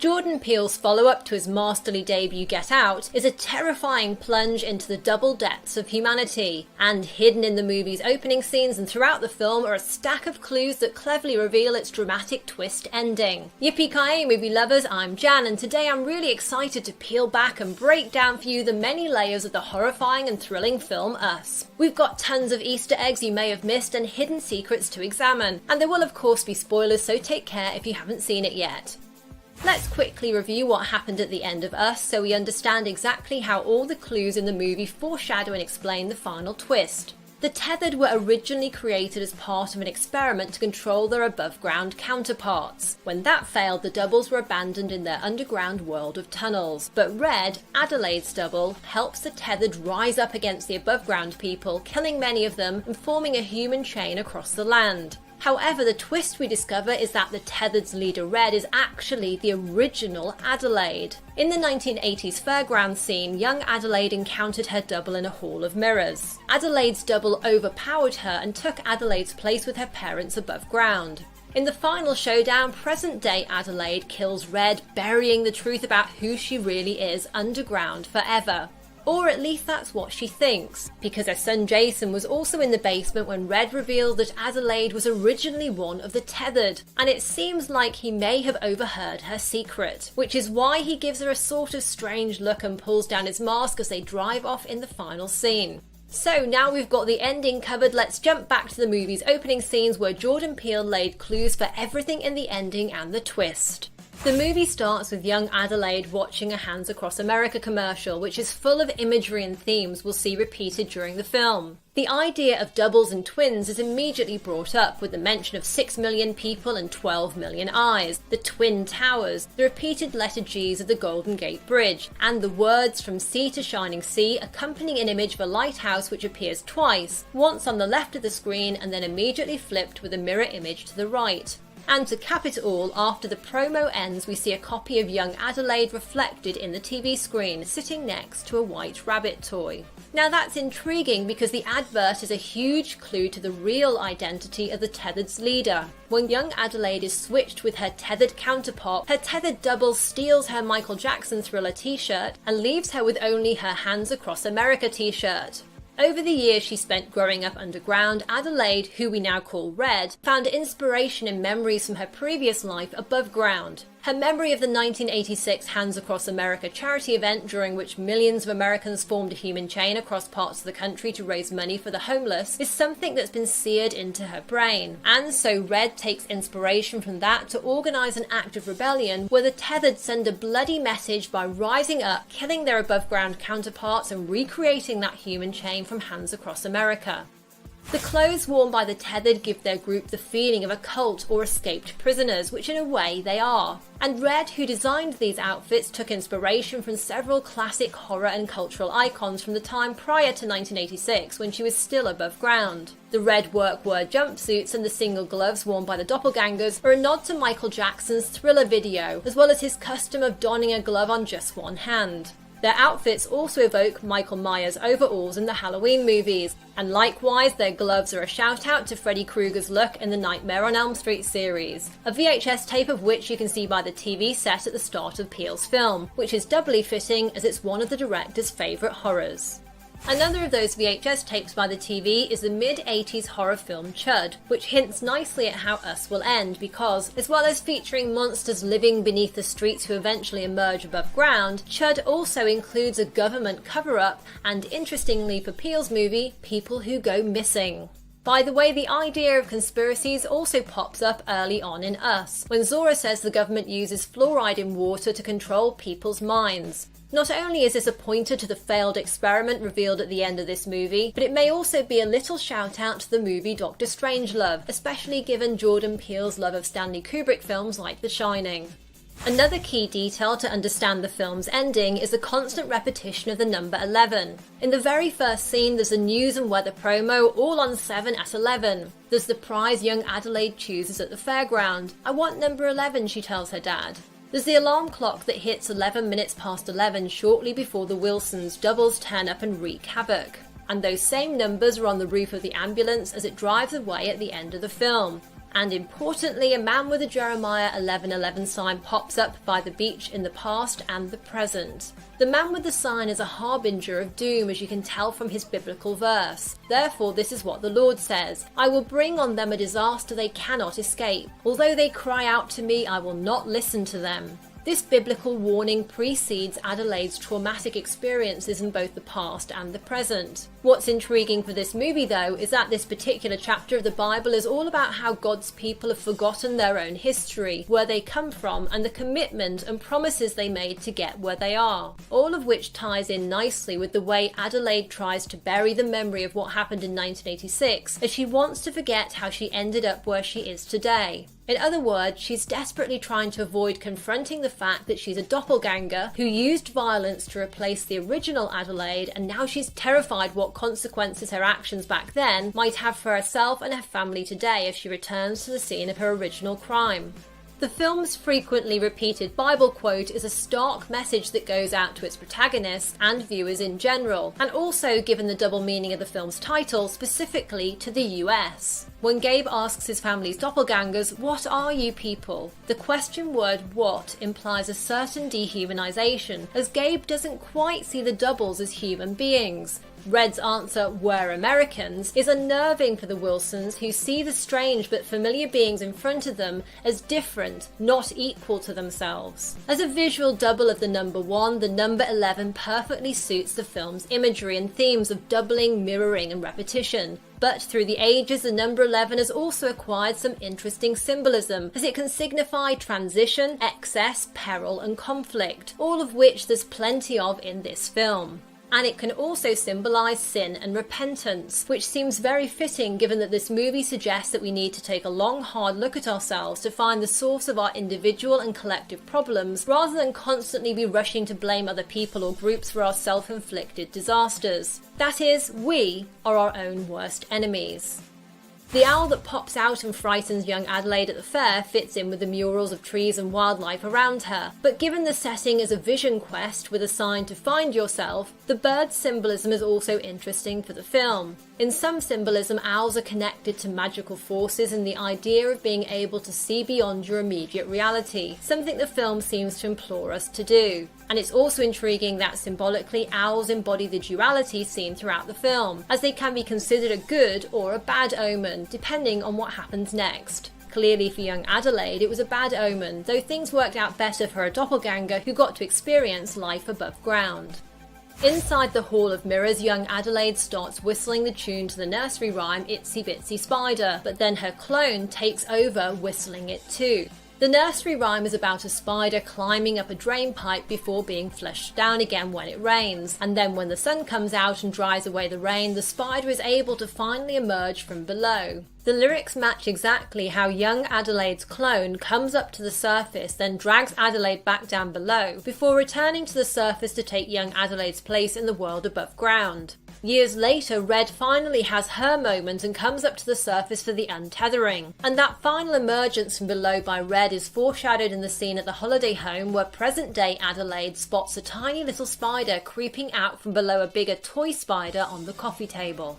Jordan Peele's follow-up to his masterly debut Get Out is a terrifying plunge into the double depths of humanity, and hidden in the movie's opening scenes and throughout the film are a stack of clues that cleverly reveal its dramatic twist ending. Yippee-ki-yay movie lovers, I'm Jan, and today I'm really excited to peel back and break down for you the many layers of the horrifying and thrilling film Us. We've got tons of Easter eggs you may have missed and hidden secrets to examine, and there will of course be spoilers, so take care if you haven't seen it yet. Let's quickly review what happened at the end of Us so we understand exactly how all the clues in the movie foreshadow and explain the final twist. The Tethered were originally created as part of an experiment to control their above-ground counterparts. When that failed, the doubles were abandoned in their underground world of tunnels. But Red, Adelaide's double, helps the Tethered rise up against the above-ground people, killing many of them and forming a human chain across the land. However, the twist we discover is that the Tethered's leader Red is actually the original Adelaide. In the 1980s fairground scene, young Adelaide encountered her double in a hall of mirrors. Adelaide's double overpowered her and took Adelaide's place with her parents above ground. In the final showdown, present-day Adelaide kills Red, burying the truth about who she really is underground forever. Or at least that's what she thinks, because her son Jason was also in the basement when Red revealed that Adelaide was originally one of the Tethered, and it seems like he may have overheard her secret, which is why he gives her a sort of strange look and pulls down his mask as they drive off in the final scene. So now we've got the ending covered, let's jump back to the movie's opening scenes where Jordan Peele laid clues for everything in the ending and the twist. The movie starts with young Adelaide watching a Hands Across America commercial, which is full of imagery and themes we'll see repeated during the film. The idea of doubles and twins is immediately brought up with the mention of 6 million people and 12 million eyes, the Twin Towers, the repeated letter G's of the Golden Gate Bridge, and the words "From Sea to Shining Sea" accompanying an image of a lighthouse which appears twice, once on the left of the screen and then immediately flipped with a mirror image to the right. And to cap it all, after the promo ends, we see a copy of young Adelaide reflected in the TV screen, sitting next to a white rabbit toy. Now that's intriguing because the advert is a huge clue to the real identity of the Tethered's leader. When young Adelaide is switched with her Tethered counterpart, her Tethered double steals her Michael Jackson Thriller t-shirt and leaves her with only her Hands Across America t-shirt. Over the years she spent growing up underground, Adelaide, who we now call Red, found inspiration in memories from her previous life above ground. Her memory of the 1986 Hands Across America charity event, during which millions of Americans formed a human chain across parts of the country to raise money for the homeless, is something that's been seared into her brain. And so Red takes inspiration from that to organise an act of rebellion where the Tethered send a bloody message by rising up, killing their above-ground counterparts and recreating that human chain from Hands Across America. The clothes worn by the Tethered give their group the feeling of a cult or escaped prisoners, which in a way they are. And Red, who designed these outfits, took inspiration from several classic horror and cultural icons from the time prior to 1986, when she was still above ground. The red workwear jumpsuits and the single gloves worn by the doppelgangers are a nod to Michael Jackson's Thriller video, as well as his custom of donning a glove on just one hand. Their outfits also evoke Michael Myers' overalls in the Halloween movies, and likewise their gloves are a shout out to Freddy Krueger's look in the Nightmare on Elm Street series, a VHS tape of which you can see by the TV set at the start of Peele's film, which is doubly fitting as it's one of the director's favourite horrors. Another of those VHS tapes by the TV is the mid-80s horror film Chud, which hints nicely at how Us will end because, as well as featuring monsters living beneath the streets who eventually emerge above ground, Chud also includes a government cover-up and, interestingly for Peele's movie, people who go missing. By the way, the idea of conspiracies also pops up early on in Us, when Zora says the government uses fluoride in water to control people's minds. Not only is this a pointer to the failed experiment revealed at the end of this movie, but it may also be a little shout out to the movie Doctor Strangelove, especially given Jordan Peele's love of Stanley Kubrick films like The Shining. Another key detail to understand the film's ending is the constant repetition of the number 11. In the very first scene, there's a news and weather promo, all on 7 at 11. There's the prize young Adelaide chooses at the fairground. "I want number 11, she tells her dad. There's the alarm clock that hits 11 minutes past 11 shortly before the Wilsons' doubles turn up and wreak havoc. And those same numbers are on the roof of the ambulance as it drives away at the end of the film. And importantly, a man with a Jeremiah 11:11 sign pops up by the beach in the past and the present. The man with the sign is a harbinger of doom, as you can tell from his biblical verse. Therefore, this is what the Lord says: I will bring on them a disaster they cannot escape. Although they cry out to me, I will not listen to them. This biblical warning precedes Adelaide's traumatic experiences in both the past and the present. What's intriguing for this movie, though, is that this particular chapter of the Bible is all about how God's people have forgotten their own history, where they come from, and the commitment and promises they made to get where they are. All of which ties in nicely with the way Adelaide tries to bury the memory of what happened in 1986, as she wants to forget how she ended up where she is today. In other words, she's desperately trying to avoid confronting the fact that she's a doppelganger who used violence to replace the original Adelaide, and now she's terrified what consequences her actions back then might have for herself and her family today if she returns to the scene of her original crime. The film's frequently repeated Bible quote is a stark message that goes out to its protagonists and viewers in general, and also, given the double meaning of the film's title, specifically to the US. When Gabe asks his family's doppelgangers, "What are you people?" the question word "what" implies a certain dehumanization, as Gabe doesn't quite see the doubles as human beings. Red's answer, "We're Americans," is unnerving for the Wilsons, who see the strange but familiar beings in front of them as different, not equal to themselves. As a visual double of the number 1, the number 11 perfectly suits the film's imagery and themes of doubling, mirroring, and repetition. But through the ages, the number 11 has also acquired some interesting symbolism, as it can signify transition, excess, peril, and conflict, all of which there's plenty of in this film. And it can also symbolise sin and repentance, which seems very fitting given that this movie suggests that we need to take a long, hard look at ourselves to find the source of our individual and collective problems, rather than constantly be rushing to blame other people or groups for our self-inflicted disasters. That is, we are our own worst enemies. The owl that pops out and frightens young Adelaide at the fair fits in with the murals of trees and wildlife around her, but given the setting is a vision quest with a sign to find yourself, the bird's symbolism is also interesting for the film. In some symbolism, owls are connected to magical forces and the idea of being able to see beyond your immediate reality, something the film seems to implore us to do. And it's also intriguing that symbolically owls embody the duality seen throughout the film, as they can be considered a good or a bad omen, depending on what happens next. Clearly for young Adelaide, it was a bad omen, though things worked out better for her doppelganger who got to experience life above ground. Inside the Hall of Mirrors, young Adelaide starts whistling the tune to the nursery rhyme Itsy Bitsy Spider, but then her clone takes over whistling it too. The nursery rhyme is about a spider climbing up a drain pipe before being flushed down again when it rains, and then when the sun comes out and dries away the rain, the spider is able to finally emerge from below. The lyrics match exactly how young Adelaide's clone comes up to the surface, then drags Adelaide back down below, before returning to the surface to take young Adelaide's place in the world above ground. Years later, Red finally has her moment and comes up to the surface for the untethering. And that final emergence from below by Red is foreshadowed in the scene at the holiday home where present-day Adelaide spots a tiny little spider creeping out from below a bigger toy spider on the coffee table.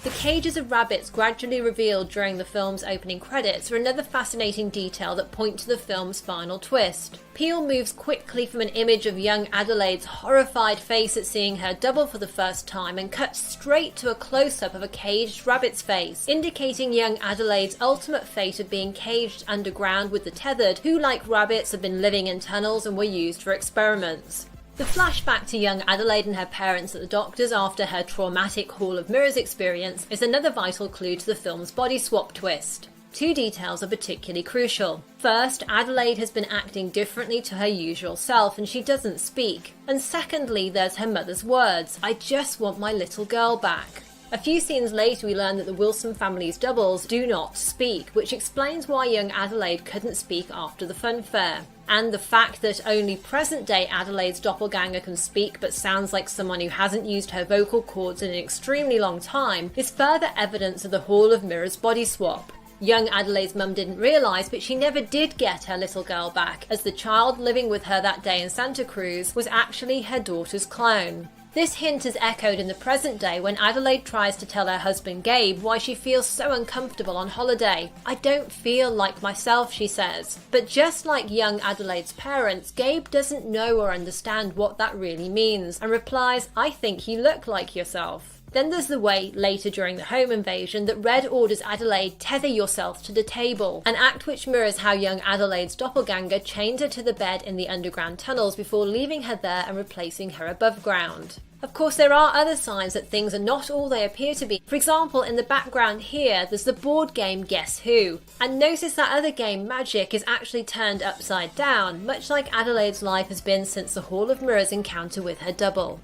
The cages of rabbits gradually revealed during the film's opening credits are another fascinating detail that point to the film's final twist. Peele moves quickly from an image of young Adelaide's horrified face at seeing her double for the first time and cuts straight to a close-up of a caged rabbit's face, indicating young Adelaide's ultimate fate of being caged underground with the tethered, who like rabbits have been living in tunnels and were used for experiments. The flashback to young Adelaide and her parents at the doctor's after her traumatic Hall of Mirrors experience is another vital clue to the film's body swap twist. Two details are particularly crucial. First, Adelaide has been acting differently to her usual self and she doesn't speak. And secondly, there's her mother's words, "I just want my little girl back." A few scenes later we learn that the Wilson family's doubles do not speak, which explains why young Adelaide couldn't speak after the fun fair. And the fact that only present-day Adelaide's doppelganger can speak but sounds like someone who hasn't used her vocal cords in an extremely long time is further evidence of the Hall of Mirrors body swap. Young Adelaide's mum didn't realise, but she never did get her little girl back, as the child living with her that day in Santa Cruz was actually her daughter's clone. This hint is echoed in the present day when Adelaide tries to tell her husband Gabe why she feels so uncomfortable on holiday. "I don't feel like myself," she says. But just like young Adelaide's parents, Gabe doesn't know or understand what that really means and replies, "I think you look like yourself." Then there's the way, later during the home invasion, that Red orders Adelaide tether yourself to the table, an act which mirrors how young Adelaide's doppelganger chained her to the bed in the underground tunnels before leaving her there and replacing her above ground. Of course, there are other signs that things are not all they appear to be. For example, in the background here, there's the board game Guess Who. And notice that other game, Magic, is actually turned upside down, much like Adelaide's life has been since the Hall of Mirrors encounter with her double.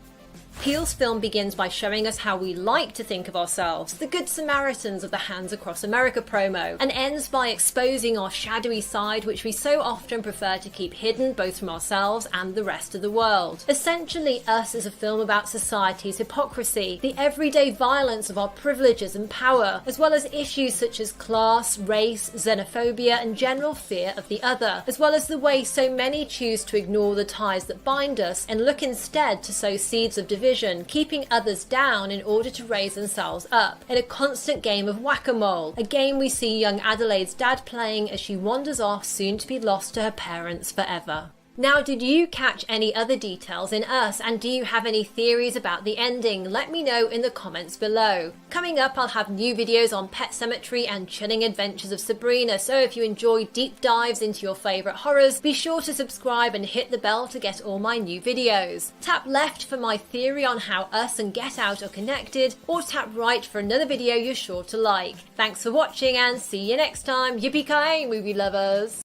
Peele's film begins by showing us how we like to think of ourselves, the good Samaritans of the Hands Across America promo, and ends by exposing our shadowy side which we so often prefer to keep hidden both from ourselves and the rest of the world. Essentially, Us is a film about society's hypocrisy, the everyday violence of our privileges and power, as well as issues such as class, race, xenophobia, and general fear of the other, as well as the way so many choose to ignore the ties that bind us and look instead to sow seeds of division, keeping others down in order to raise themselves up, in a constant game of whack-a-mole, a game we see young Adelaide's dad playing as she wanders off, soon to be lost to her parents forever. Now, did you catch any other details in Us, and do you have any theories about the ending? Let me know in the comments below. Coming up, I'll have new videos on Pet Sematary and Chilling Adventures of Sabrina, so if you enjoy deep dives into your favourite horrors, be sure to subscribe and hit the bell to get all my new videos. Tap left for my theory on how Us and Get Out are connected, or tap right for another video you're sure to like. Thanks for watching and see you next time. Yippee-ki-yay, movie lovers!